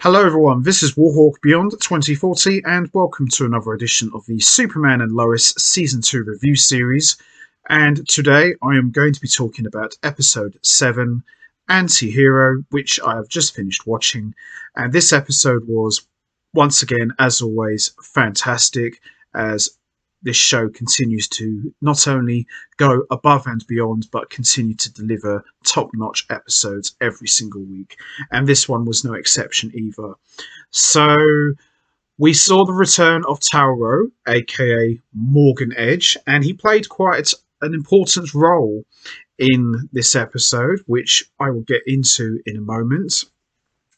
Hello everyone, this is Warhawk Beyond 2040 and welcome to another edition of the Superman and Lois Season 2 review series. And today I am going to be talking about Episode 7, Anti-Hero, which I have just finished watching. And this episode was, once again, as always, fantastic, as this show continues to not only go above and beyond, but continue to deliver top-notch episodes every single week. And this one was no exception either. So we saw the return of Tauro, aka Morgan Edge, and he played quite an important role in this episode, which I will get into in a moment.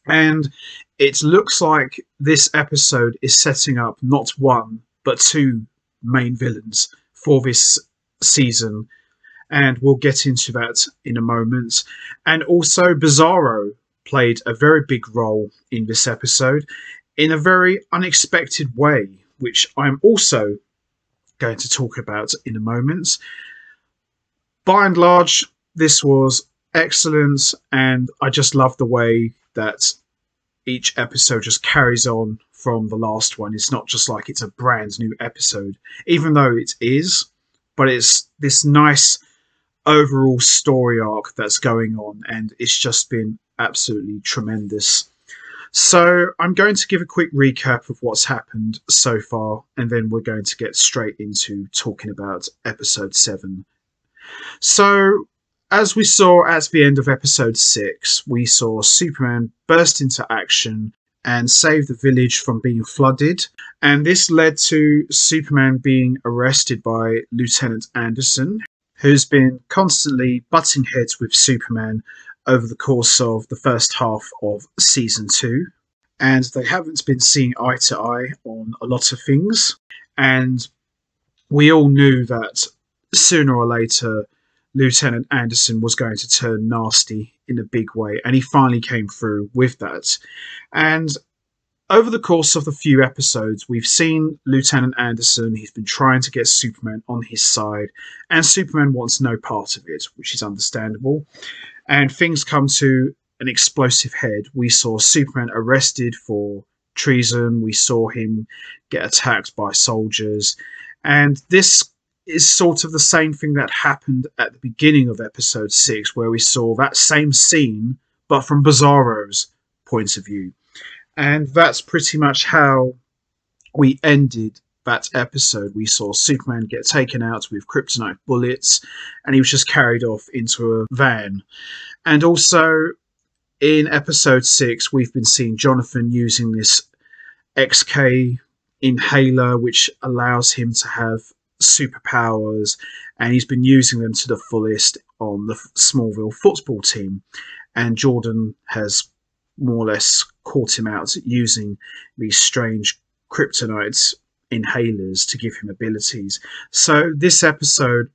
And it looks like this episode is setting up not one, but two main villains for this season, and we'll get into that in a moment. And also Bizarro played a very big role in this episode in a very unexpected way, which I'm also going to talk about in a moment. By and large, this was excellent, and I just love the way that each episode just carries on from the last one. It's not just like it's a brand new episode, even though it is, but it's this nice overall story arc that's going on, and it's just been absolutely tremendous. So I'm going to give a quick recap of what's happened so far, and then we're going to get straight into talking about episode 7. So as we saw at the end of episode 6, we saw Superman burst into action and save the village from being flooded. And this led to Superman being arrested by Lieutenant Anderson, who's been constantly butting heads with Superman over the course of the first half of Season 2. And they haven't been seeing eye to eye on a lot of things. And we all knew that sooner or later Lieutenant Anderson was going to turn nasty in a big way, and he finally came through with that. And over the course of the few episodes, we've seen Lieutenant Anderson. He's been trying to get Superman on his side, and Superman wants no part of it, which is understandable. And things come to an explosive head. We saw Superman arrested for treason. We saw him get attacked by soldiers, and this is sort of the same thing that happened at the beginning of episode 6, where we saw that same scene, but from Bizarro's point of view. And that's pretty much how we ended that episode. We saw Superman get taken out with kryptonite bullets, and he was just carried off into a van. And also in episode 6, we've been seeing Jonathan using this XK inhaler, which allows him to have superpowers, and he's been using them to the fullest on the Smallville football team, and Jordan has more or less caught him out using these strange kryptonite inhalers to give him abilities. So this episode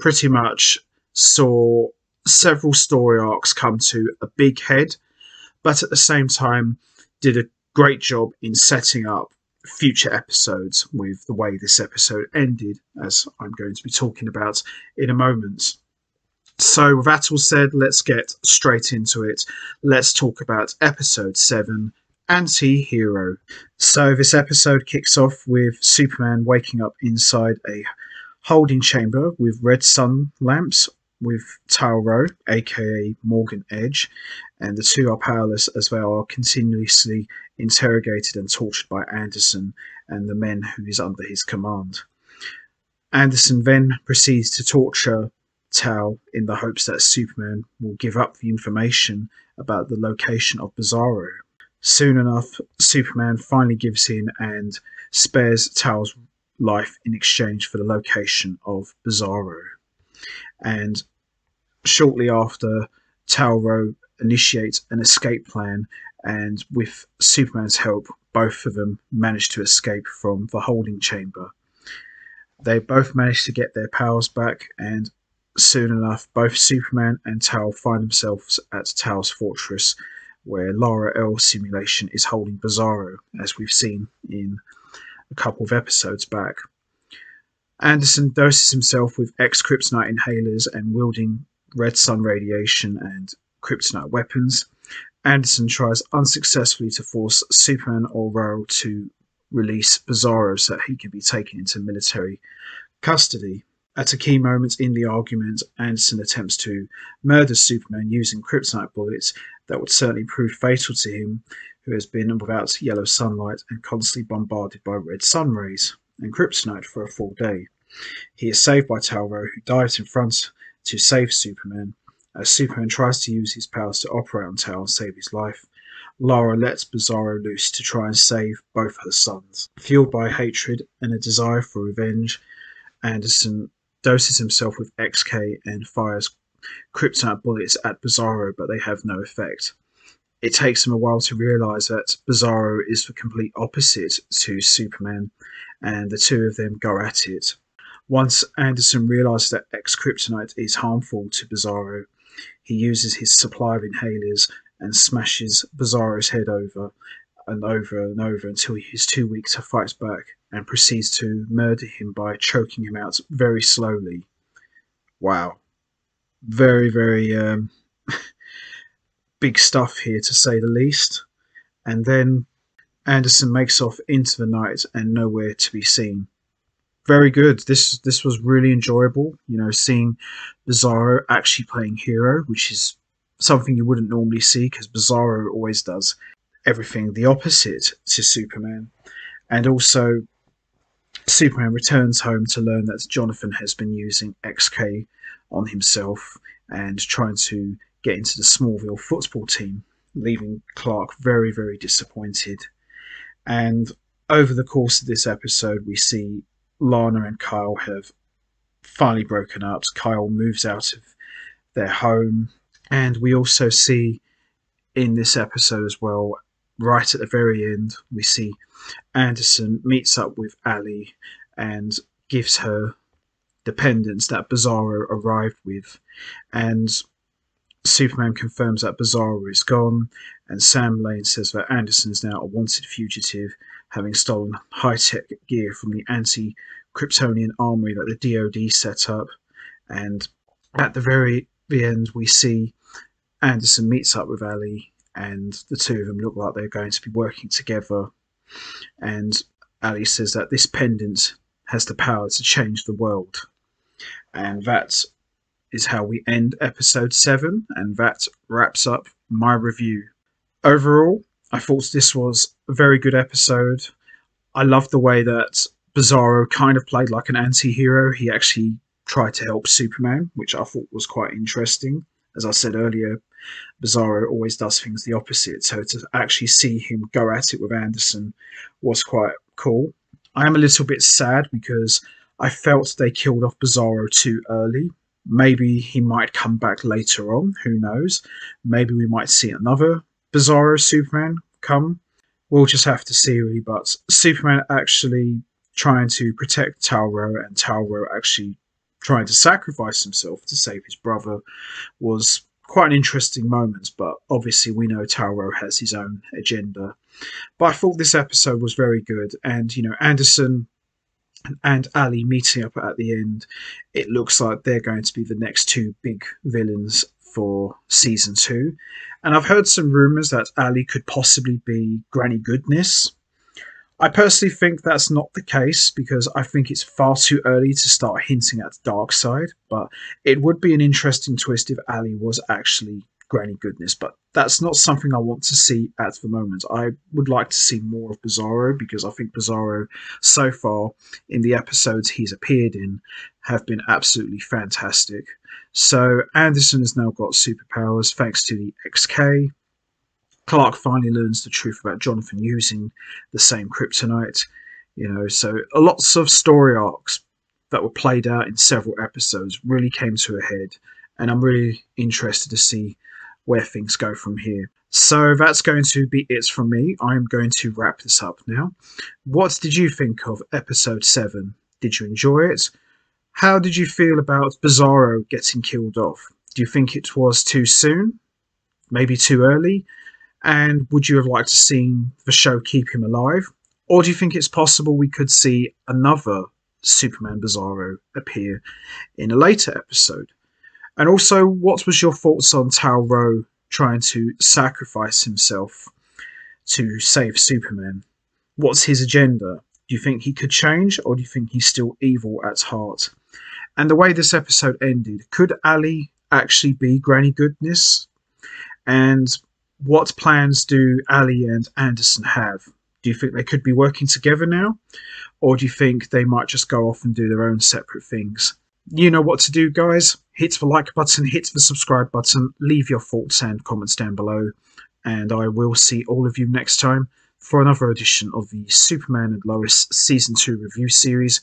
pretty much saw several story arcs come to a big head, but at the same time did a great job in setting up future episodes with the way this episode ended, as I'm going to be talking about in a moment. So with that all said, let's get straight into it. Let's talk about episode 7, Anti-Hero. So this episode kicks off with Superman waking up inside a holding chamber with red sun lamps with Tauro, aka Morgan Edge, and the two are powerless as they are continuously interrogated and tortured by Anderson and the men who is under his command. Anderson then proceeds to torture Tal in the hopes that Superman will give up the information about the location of Bizarro. Soon enough, Superman finally gives in and spares Tal's life in exchange for the location of Bizarro. And shortly after, Tauro initiates an escape plan, and with Superman's help, both of them manage to escape from the holding chamber. They both manage to get their powers back, and soon enough, both Superman and Tal find themselves at Tal's fortress, where Lara L simulation is holding Bizarro, as we've seen in a couple of episodes back. Anderson doses himself with X-kryptonite inhalers and wielding red sun radiation and kryptonite weapons. Anderson tries unsuccessfully to force Superman or Ro to release Bizarro so that he can be taken into military custody. At a key moment in the argument, Anderson attempts to murder Superman using kryptonite bullets that would certainly prove fatal to him, who has been without yellow sunlight and constantly bombarded by red sun rays and kryptonite for a full day. He is saved by Tauro, who dives in front to save Superman. As Superman tries to use his powers to operate on Tauro and save his life, Lara lets Bizarro loose to try and save both her sons. Fueled by hatred and a desire for revenge, Anderson doses himself with XK and fires kryptonite bullets at Bizarro, but they have no effect. It takes him a while to realise that Bizarro is the complete opposite to Superman, and the two of them go at it. Once Anderson realises that X-kryptonite is harmful to Bizarro, he uses his supply of inhalers and smashes Bizarro's head over and over and over until he is too weak to fight back, and proceeds to murder him by choking him out very slowly. Wow. Very, very big stuff here, to say the least. And then Anderson makes off into the night and nowhere to be seen. Very good. This was really enjoyable. Seeing Bizarro actually playing hero, which is something you wouldn't normally see because Bizarro always does everything the opposite to Superman. And also, Superman returns home to learn that Jonathan has been using XK on himself and trying to get into the Smallville football team, leaving Clark very, very disappointed. And over the course of this episode, we see Lana and Kyle have finally broken up. Kyle moves out of their home. And we also see in this episode as well, right at the very end, we see Anderson meets up with Ali and gives her the pendants that Bizarro arrived with. And Superman confirms that Bizarro is gone, and Sam Lane says that Anderson is now a wanted fugitive, having stolen high-tech gear from the anti-Kryptonian armory that the DoD set up. And at the very end, we see Anderson meets up with Ali, and the two of them look like they're going to be working together. And Ali says that this pendant has the power to change the world. And that is how we end episode 7, and that wraps up my review. Overall, I thought this was a very good episode. I loved the way that Bizarro kind of played like an anti-hero. He actually tried to help Superman, which I thought was quite interesting. As I said earlier, Bizarro always does things the opposite, so to actually see him go at it with Anderson was quite cool. I am a little bit sad because I felt they killed off Bizarro too early. Maybe he might come back later on, who knows. Maybe we might see another Bizarro Superman come. We'll just have to see, really. But Superman actually trying to protect Tauro, and Tauro actually trying to sacrifice himself to save his brother was quite an interesting moment. But obviously we know Tauro has his own agenda. But I thought this episode was very good. And, Anderson and Ali meeting up at the end, it looks like they're going to be the next two big villains for season 2. And I've heard some rumours that Ali could possibly be Granny Goodness. I personally think that's not the case, because I think it's far too early to start hinting at the dark side, but it would be an interesting twist if Ali was actually Granny Goodness, but that's not something I want to see at the moment. I would like to see more of Bizarro, because I think Bizarro, so far, in the episodes he's appeared in, have been absolutely fantastic. So Anderson has now got superpowers thanks to the XK. Clark finally learns the truth about Jonathan using the same kryptonite. So lots of story arcs that were played out in several episodes really came to a head, and I'm really interested to see where things go from here. So that's going to be it from me. I'm going to wrap this up now. What did you think of episode 7? Did you enjoy it? How did you feel about Bizarro getting killed off? Do you think it was too soon? Maybe too early? And would you have liked to see the show keep him alive? Or do you think it's possible we could see another Superman Bizarro appear in a later episode? And also, what was your thoughts on Tauro trying to sacrifice himself to save Superman. What's his agenda? Do you think he could change, or do you think he's still evil at heart? And the way this episode ended, could Ali actually be Granny Goodness? And what plans do Ali and Anderson have? Do you think they could be working together now? Or do you think they might just go off and do their own separate things? You know what to do, guys. Hit the like button, hit the subscribe button, leave your thoughts and comments down below, and I will see all of you next time for another edition of the Superman and Lois Season 2 review series,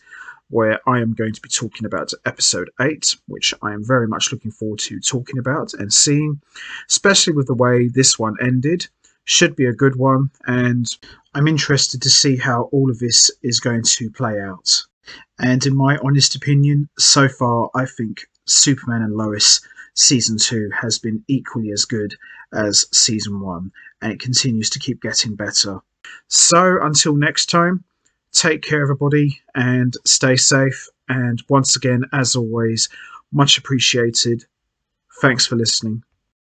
where I am going to be talking about episode 8, which I am very much looking forward to talking about and seeing, especially with the way this one ended. Should be a good one, and I'm interested to see how all of this is going to play out. And in my honest opinion, so far I think Superman and Lois Season 2 has been equally as good as Season 1, and it continues to keep getting better. So until next time, take care everybody and stay safe, and once again, as always, much appreciated. Thanks for listening.